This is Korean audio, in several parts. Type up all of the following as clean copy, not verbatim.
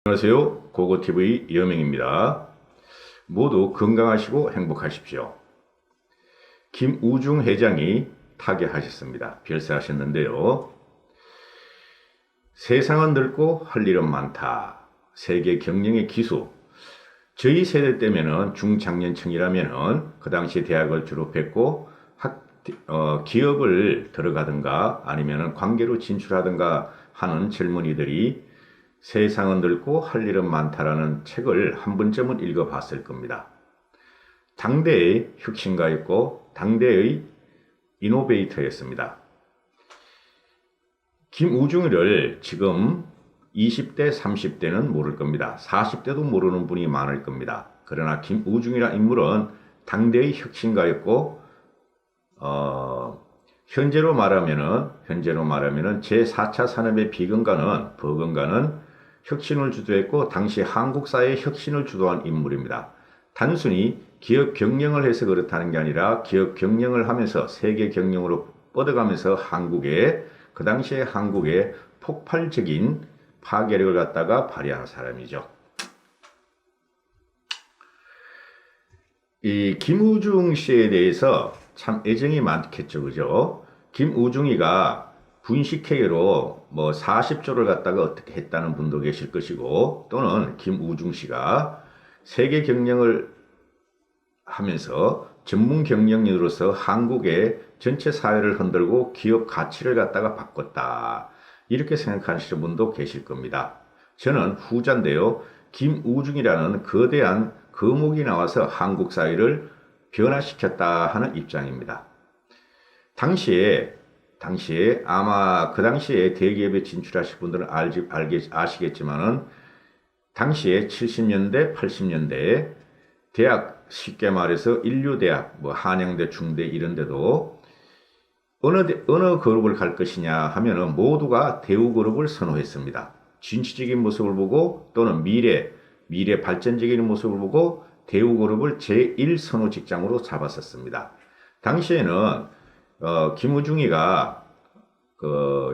안녕하세요. 고고TV 여명입니다. 모두 건강하시고 행복하십시오. 김우중 회장이 타계하셨습니다. 별세하셨는데요. 세상은 넓고 할 일은 많다. 세계 경영의 기수. 저희 세대 때면은 중장년층이라면은 그 당시 대학을 졸업했고 기업을 들어가든가 아니면은 관계로 진출하든가 하는 젊은이들이 세상은 넓고 할 일은 많다라는 책을 한 번쯤은 읽어봤을 겁니다. 당대의 혁신가였고 당대의 이노베이터였습니다. 김우중이를 지금 20대, 30대는 모를 겁니다. 40대도 모르는 분이 많을 겁니다. 그러나 김우중이라는 인물은 당대의 혁신가였고 현재로 말하면은 제4차 산업의 버금가는 혁신을 주도했고 당시 한국 사회의 혁신을 주도한 인물입니다. 단순히 기업 경영을 해서 그렇다는 게 아니라 기업 경영을 하면서 세계 경영으로 뻗어가면서 그 당시에 한국의 폭발적인 파괴력을 갖다가 발휘하는 사람이죠. 이 김우중 씨에 대해서 참 애정이 많겠죠, 그죠? 김우중이가 분식회계로 40조를 갖다가 어떻게 했다는 분도 계실 것이고, 또는 김우중 씨가 세계 경영을 하면서 전문 경영인으로서 한국의 전체 사회를 흔들고 기업 가치를 갖다가 바꿨다. 이렇게 생각하시는 분도 계실 겁니다. 저는 후자인데요. 김우중이라는 거대한 거목이 나와서 한국 사회를 변화시켰다 하는 입장입니다. 당시에 아마 그 당시에 대기업에 진출하신 분들은 아시겠지만은 당시에 70년대, 80년대 대학, 쉽게 말해서 인류대학, 한양대, 중대 이런 데도 어느 그룹을 갈 것이냐 하면은 모두가 대우그룹을 선호했습니다. 진취적인 모습을 보고 또는 미래 발전적인 모습을 보고 대우그룹을 제1선호 직장으로 잡았었습니다. 당시에는 김우중이가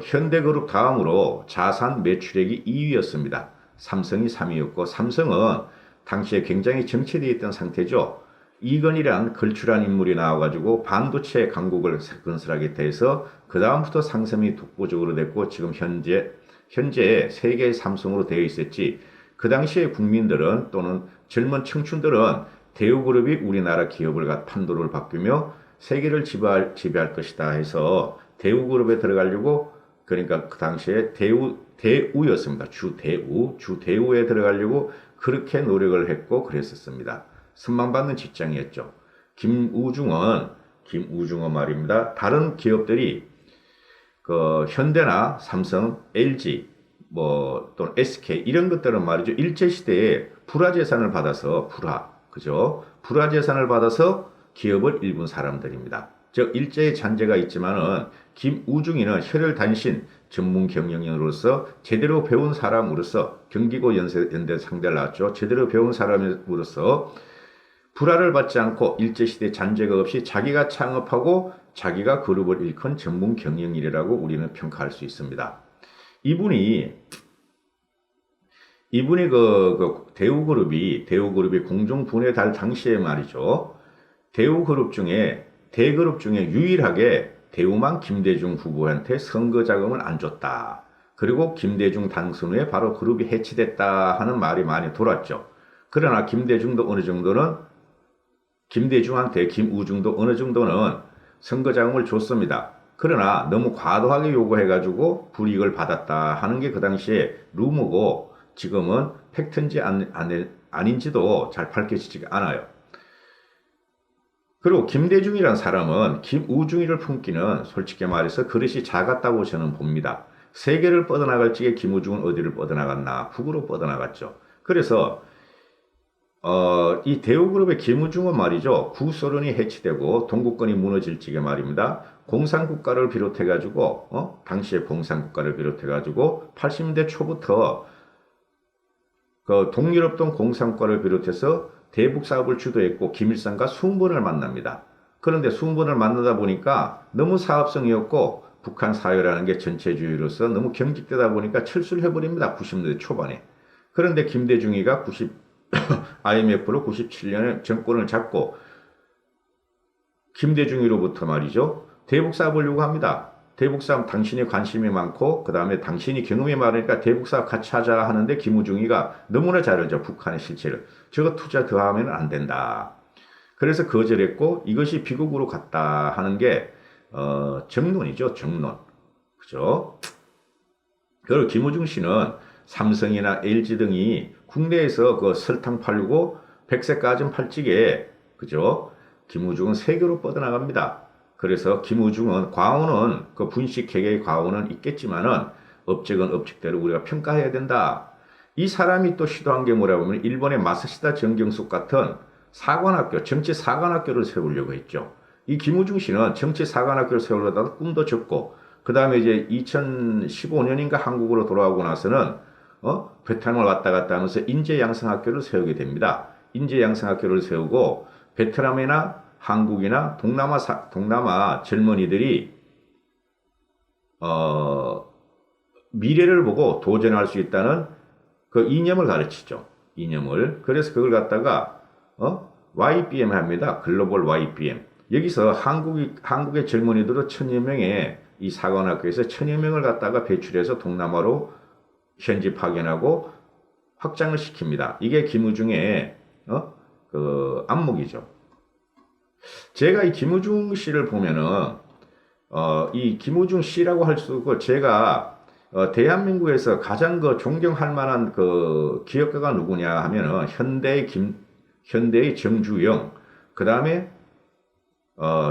현대그룹 다음으로 자산 매출액이 2위였습니다. 삼성이 3위였고 삼성은 당시에 굉장히 정체되어 있던 상태죠. 이건희란 걸출한 인물이 나와가지고 반도체 강국을 건설하게 돼서 그 다음부터 상승이 독보적으로 됐고 지금 현재 세계의 삼성으로 되어 있었지. 그 당시에 국민들은 또는 젊은 청춘들은 대우그룹이 우리나라 기업을 판도를 바꾸며 세계를 지배할 것이다 해서 대우그룹에 들어가려고, 그러니까 그 당시에 대우였습니다. 주대우에 들어가려고 그렇게 노력을 했고 그랬었습니다. 선망받는 직장이었죠. 김우중은 말입니다. 다른 기업들이 현대나 삼성, LG 또는 SK 이런 것들은 말이죠. 일제시대에 불화재산을 받아서 불화재산을 받아서 기업을 일군 사람들입니다. 즉 일제의 잔재가 있지만은 김우중이는 혈혈단신 전문 경영인으로서 제대로 배운 사람으로서 경기고 연대 상대를 낳았죠. 제대로 배운 사람으로서 불화를 받지 않고 일제시대 잔재가 없이 자기가 창업하고 자기가 그룹을 일컫은 전문 경영인이라고 우리는 평가할 수 있습니다. 이분이 대우그룹이 공중 분해될 당시에 말이죠. 대그룹 중에 유일하게 대우만 김대중 후보한테 선거 자금을 안 줬다. 그리고 김대중 당선 후에 바로 그룹이 해체됐다 하는 말이 많이 돌았죠. 그러나 김대중한테 김우중도 어느 정도는 선거 자금을 줬습니다. 그러나 너무 과도하게 요구해가지고 불이익을 받았다 하는 게 그 당시에 루머고 지금은 팩트인지 아닌지도 잘 밝혀지지가 않아요. 그리고 김대중이란 사람은 김우중이를 품기는 솔직히 말해서 그릇이 작았다고 저는 봅니다. 세계를 뻗어나갈 적에 김우중은 어디를 뻗어나갔나? 북으로 뻗어나갔죠. 그래서 이 대우그룹의 김우중은 말이죠. 구소련이 해체되고 동구권이 무너질 적에 말입니다. 공산국가를 비롯해가지고 당시에 공산국가를 비롯해가지고 80년대 초부터 동유럽동 공산국가를 비롯해서 대북 사업을 주도했고 김일성과 수은번을 만납니다. 그런데 수은번을 만나다 보니까 너무 사업성이었고 북한 사회라는 게 전체주의로서 너무 경직되다 보니까 철수를 해버립니다. 90년대 초반에. 그런데 김대중이가 IMF로 97년에 정권을 잡고 김대중이로부터 말이죠. 대북사업 하려고 합니다. 대북사업 당신이 관심이 많고 그 다음에 당신이 경험이 많으니까 대북사업 같이 하자 하는데 김우중이가 너무나 잘 알죠. 북한의 실체를. 저거 투자 더 하면 안 된다. 그래서 거절했고 이것이 비극으로 갔다 하는 게 정론이죠. 정론. 그죠? 그리고 김우중 씨는 삼성이나 LG 등이 국내에서 그 설탕 팔고 백색 가전 팔찌게 그죠? 김우중은 세계로 뻗어나갑니다. 그래서 김우중은 과오는 그 분식 개개의 과오는 있겠지만은 업적은 업적대로 우리가 평가해야 된다. 이 사람이 또 시도한 게 뭐라 보면 일본의 마사시다 정경숙 같은 사관학교, 정치 사관학교를 세우려고 했죠. 이 김우중 씨는 정치 사관학교를 세우려다가 꿈도 적고 그 다음에 이제 2015년인가 한국으로 돌아오고 나서는 베트남을 왔다 갔다 하면서 인재양성학교를 세우게 됩니다. 인재양성학교를 세우고 베트남이나 한국이나 동남아 젊은이들이 미래를 보고 도전할 수 있다는 그 이념을 가르치죠. 이념을. 그래서 그걸 갖다가 YBM 합니다. 글로벌 YBM. 여기서 한국의 젊은이들은 1000여 명의 이 사관학교에서 1000여 명을 갖다가 배출해서 동남아로 현지 파견하고 확장을 시킵니다. 이게 김우중의 그 안목이죠. 제가 이 김우중 씨를 보면은 이 김우중 씨라고 할 수 있고 제가 대한민국에서 가장 그 존경할 만한 그 기업가가 누구냐 하면은 현대의 정주영, 그 다음에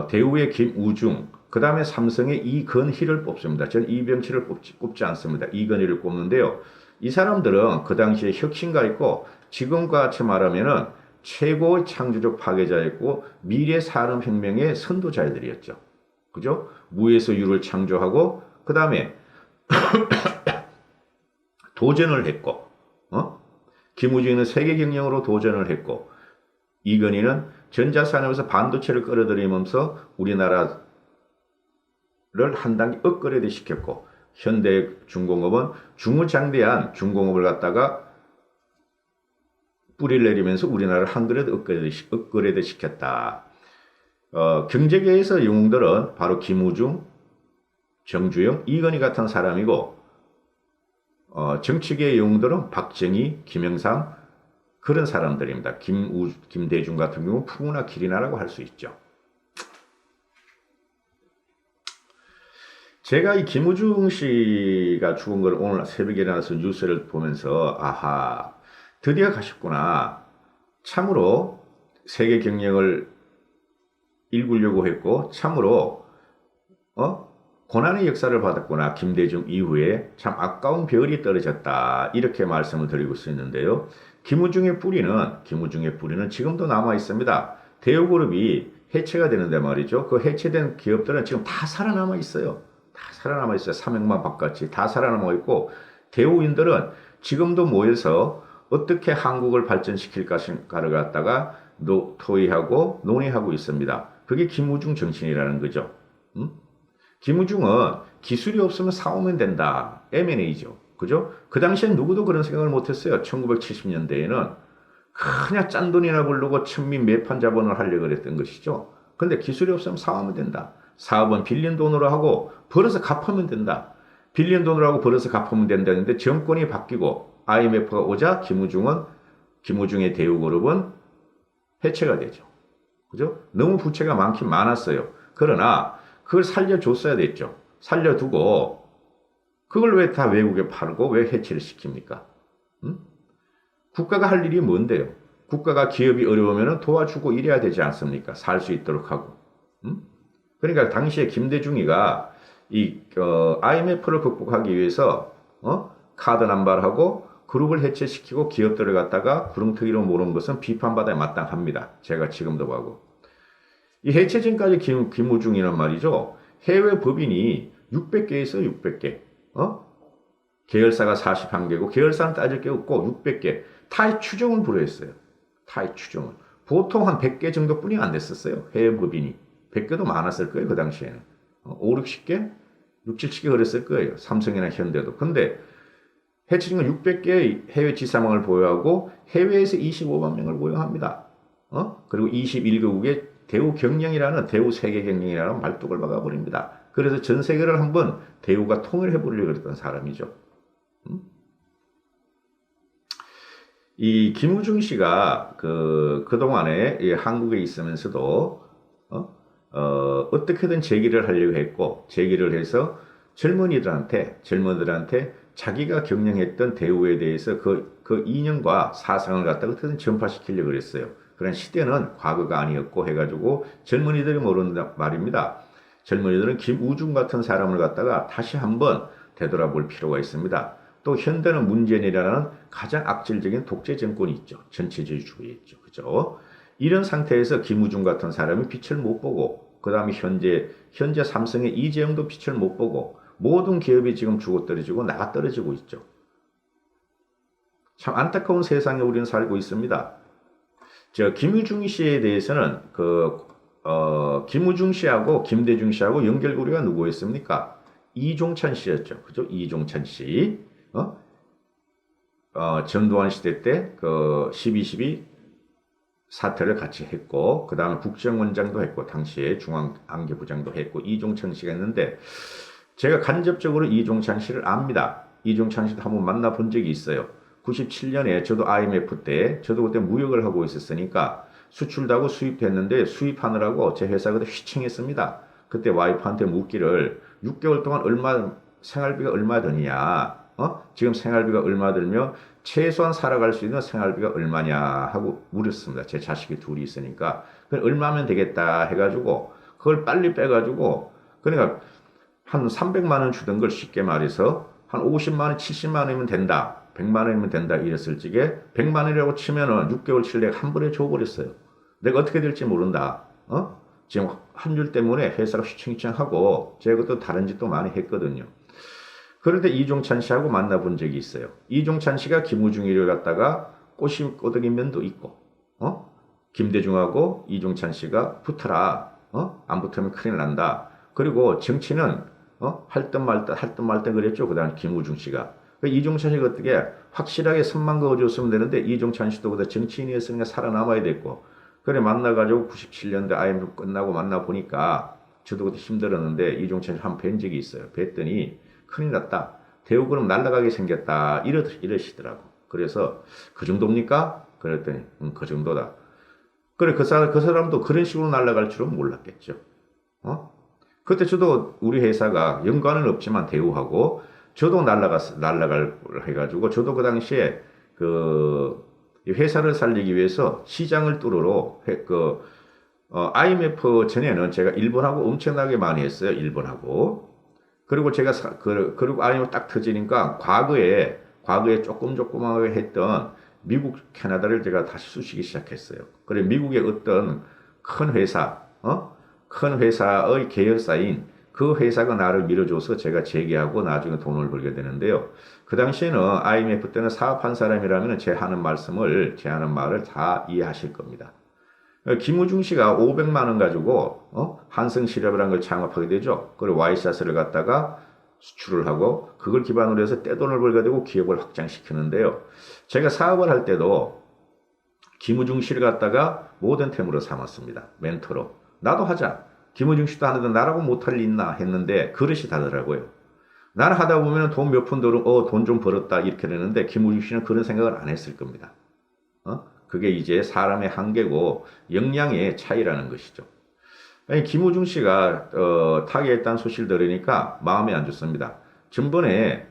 대우의 김우중, 그 다음에 삼성의 이건희를 뽑습니다. 저는 이병철을 꼽지 않습니다. 이건희를 꼽는데요. 이 사람들은 그 당시에 혁신가 있고 지금과 같이 말하면은 최고의 창조적 파괴자였고 미래 산업혁명의 선도자들이었죠. 그죠? 무에서 유를 창조하고 그 다음에 도전을 했고 김우중은 세계 경영으로 도전을 했고 이건희는 전자산업에서 반도체를 끌어들이면서 우리나라를 한 단계 업그레이드 시켰고 현대중공업은 중무장대한 중공업을 갖다가 뿌리를 내리면서 우리나라를 한 그릇 업그레이드 시켰다. 경제계에서 영웅들은 바로 김우중, 정주영, 이건희 같은 사람이고 정치계의 영웅들은 박정희, 김영삼 그런 사람들입니다. 김대중 같은 경우 푸우나 기리나라고 할 수 있죠. 제가 이 김우중 씨가 죽은 걸 오늘 새벽에 일어나서 뉴스를 보면서 아하 드디어 가셨구나. 참으로 세계 경영을 일구려고 했고 참으로 고난의 역사를 받았구나. 김대중 이후에 참 아까운 별이 떨어졌다. 이렇게 말씀을 드리고 있는데요. 김우중의 뿌리는 지금도 남아 있습니다. 대우그룹이 해체가 되는데 말이죠. 그 해체된 기업들은 지금 다 살아남아 있어요. 다 살아남아 있어요. 삼형만 바깥이 다 살아남아 있고 대우인들은 지금도 모여서 어떻게 한국을 발전시킬 것인가를 갖다가 토의하고 논의하고 있습니다. 그게 김우중 정신이라는 거죠. 김우중은 기술이 없으면 사오면 된다. M&A죠. 그죠? 그 당시엔 누구도 그런 생각을 못했어요. 1970년대에는 그냥 짠돈이나 부르고 천민 매판 자본을 하려고 그랬던 것이죠. 근데 기술이 없으면 사오면 된다. 사업은 빌린 돈으로 하고 벌어서 갚으면 된다. 빌린 돈으로 하고 벌어서 갚으면 된다는데 정권이 바뀌고 IMF가 오자 김우중의 대우그룹은 해체가 되죠. 그죠? 너무 부채가 많긴 많았어요. 그러나 그걸 살려줬어야 됐죠. 살려두고 그걸 왜 다 외국에 팔고 왜 해체를 시킵니까? 국가가 할 일이 뭔데요? 국가가 기업이 어려우면 도와주고 이래야 되지 않습니까? 살 수 있도록 하고. 그러니까 당시에 김대중이가 IMF를 극복하기 위해서 카드 남발하고 그룹을 해체시키고 기업들을 갖다가 구렁텅이로 모는 것은 비판받아야 마땅합니다. 제가 지금도 하고. 이 해체 전까지 김우중이란 말이죠. 해외 법인이 600개 있어요. 600개. 계열사가 41개고 계열사는 따질 게 없고 600개. 타의 추정을 불허했어요. 타의 추정을. 보통 한 100개 정도뿐이 안 됐었어요. 해외 법인이. 100개도 많았을 거예요. 그 당시에는. 5, 60개? 6, 70개 그랬을 거예요. 삼성이나 현대도. 근데 해치는 600개의 해외 지사망을 보유하고 해외에서 25만 명을 고용합니다. 그리고 21개국의 대우 경영이라는 대우 세계 경영이라는 말뚝을 박아버립니다. 그래서 전 세계를 한번 대우가 통일해보려고 했던 사람이죠. 이 김우중 씨가 그동안에 한국에 있으면서도 어떻게든 제기를 하려고 했고, 제기를 해서 젊은이들한테 자기가 경영했던 대우에 대해서 그 이념과 사상을 갖다가 어떻게든 전파시키려고 했어요. 그런 시대는 과거가 아니었고 해가지고 젊은이들이 모른다 말입니다. 젊은이들은 김우중 같은 사람을 갖다가 다시 한번 되돌아볼 필요가 있습니다. 또 현대는 문재인이라는 가장 악질적인 독재 정권이 있죠. 전체주의 있죠. 그죠? 이런 상태에서 김우중 같은 사람이 빛을 못 보고, 그 다음에 현재 삼성의 이재용도 빛을 못 보고, 모든 기업이 지금 죽어 떨어지고 나가 떨어지고 있죠. 참 안타까운 세상에 우리는 살고 있습니다. 김우중 씨에 대해서는 김우중 씨하고 김대중 씨하고 연결고리가 누구였습니까? 이종찬 씨였죠. 그죠? 이종찬 씨. 전두환 시대 때 12.12 사태를 같이 했고, 그 다음에 국정원장도 했고, 당시에 중앙안개부장도 했고, 이종찬 씨가 했는데, 제가 간접적으로 이종찬 씨를 압니다. 이종찬 씨도 한번 만나본 적이 있어요. 97년에 저도 IMF 때, 저도 그때 무역을 하고 있었으니까, 수출도 하고 수입도 했는데, 수입하느라고 제 회사 그때 휘청했습니다. 그때 와이프한테 묻기를, 6개월 동안 생활비가 얼마 드냐? 지금 생활비가 얼마 들며 최소한 살아갈 수 있는 생활비가 얼마냐 하고 물었습니다. 제 자식이 둘이 있으니까. 그럼 얼마면 되겠다 해가지고 그걸 빨리 빼가지고, 그러니까 한 300만 원 주던 걸 쉽게 말해서 한 50만 원, 70만 원이면 된다. 100만 원이면 된다 이랬을 적에 100만 원이라고 치면은 6개월 칠 내가 한 번에 줘버렸어요. 내가 어떻게 될지 모른다. 지금 한 줄 때문에 회사가 휘청휘청하고 제가 그것도 다른 짓도 많이 했거든요. 그런데 이종찬 씨하고 만나본 적이 있어요. 이종찬 씨가 김우중이를 갖다가 꼬드긴 면도 있고, 김대중하고 이종찬 씨가 붙어라. 안 붙으면 큰일 난다. 그리고 정치는 할 듯 말 듯 그랬죠. 그 다음 김우중 씨가. 이종찬 씨가 어떻게 확실하게 선만 그어줬으면 되는데, 이종찬 씨도 그다 정치인이었으니까 살아남아야 됐고, 그래 만나가지고 97년대 IMF 끝나고 만나보니까 저도 그때 힘들었는데 이종찬 씨 한 번 뵌 적이 있어요. 뵀더니 큰일 났다. 대우 그럼 날아가게 생겼다. 이러시더라고. 그래서 그 정도입니까? 그랬더니 그 정도다. 그래 그 사람도 그런 식으로 날아갈 줄은 몰랐겠죠. 그때 저도 우리 회사가 연관은 없지만 대우하고 저도 날아갈 해가지고 저도 그 당시에 회사를 살리기 위해서 시장을 뚫으러 IMF 전에는 제가 일본하고 엄청나게 많이 했어요. 일본하고. 그리고 제가 그리고 IMF 딱 터지니까 과거에 조금하게 했던 미국, 캐나다를 제가 다시 쑤시기 시작했어요. 그래 미국의 어떤 큰 회사의 계열사인 그 회사가 나를 밀어줘서 제가 재계하고 나중에 돈을 벌게 되는데요. 그 당시에는 IMF 때는 사업한 사람이라면 제 하는 말을 다 이해하실 겁니다. 김우중 씨가 500만 원 가지고 한성실업이라는 걸 창업하게 되죠. 그리고 와이셔츠를 갖다가 수출을 하고 그걸 기반으로 해서 떼돈을 벌게 되고 기업을 확장시키는데요. 제가 사업을 할 때도 김우중 씨를 갖다가 모든 템으로 삼았습니다. 멘토로. 나도 하자. 김우중 씨도 하는데 나라고 못할 일 있나 했는데 그릇이 다르더라고요. 나는 하다 보면 돈 몇 푼 들어 돈 좀 벌었다 이렇게 되는데 김우중 씨는 그런 생각을 안 했을 겁니다. 그게 이제 사람의 한계고 역량의 차이라는 것이죠. 아니, 김우중 씨가 타계했다는 소식을 들으니까 마음이 안 좋습니다. 전번에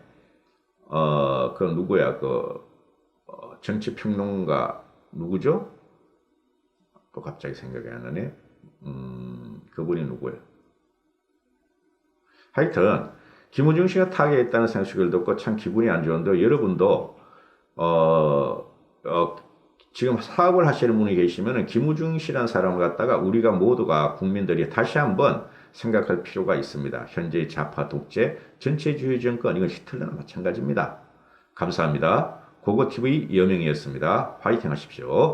누구야 정치평론가 누구죠? 또 갑자기 생각이 안 나네. 그분이 누구예요? 하여튼 김우중 씨가 타계했다는 소식을 듣고 참 기분이 안 좋은데 여러분도 지금 사업을 하시는 분이 계시면 김우중 씨라는 사람을 갖다가 우리가 모두가 국민들이 다시 한번 생각할 필요가 있습니다. 현재의 좌파 독재, 전체주의 정권, 이건 히틀러나 마찬가지입니다. 감사합니다. 고고TV 여명이었습니다. 화이팅 하십시오.